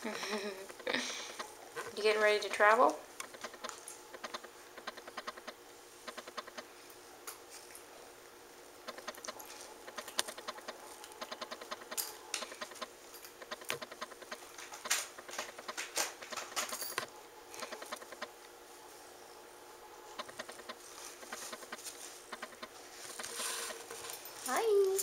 You getting ready to travel? Hi.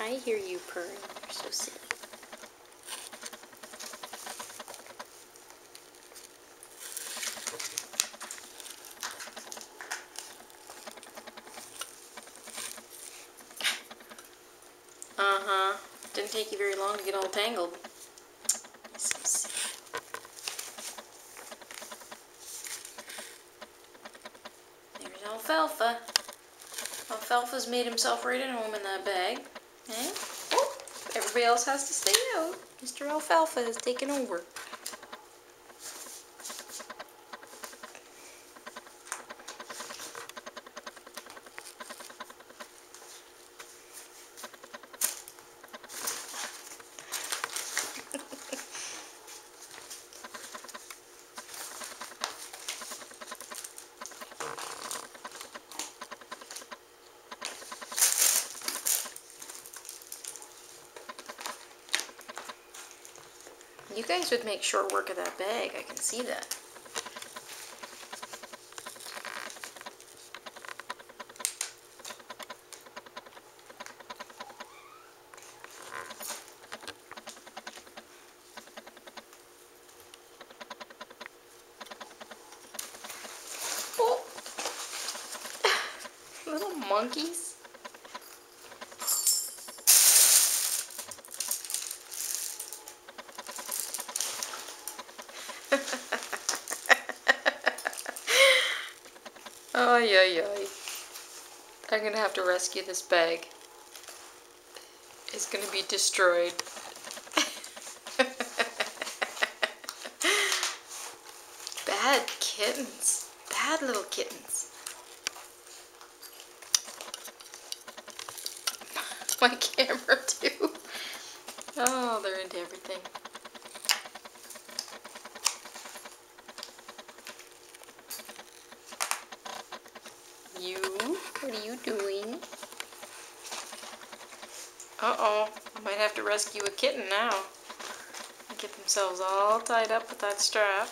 I hear you purring. You're so silly. Uh-huh. Didn't take you very long to get all tangled. So silly. There's Alfalfa. Alfalfa's made himself right at home in that bag. Eh? Oh, everybody else has to stay out. Mr. Alfalfa has taken over. You guys would make short work of that bag. I can see that. Oh. Little monkeys. Ay, ay, ay. I'm gonna have to rescue this bag. It's gonna be destroyed. Bad kittens. Bad little kittens. My camera too. Oh, they're into everything. You? What are you doing? Uh-oh. I might have to rescue a kitten now. Get themselves all tied up with that strap.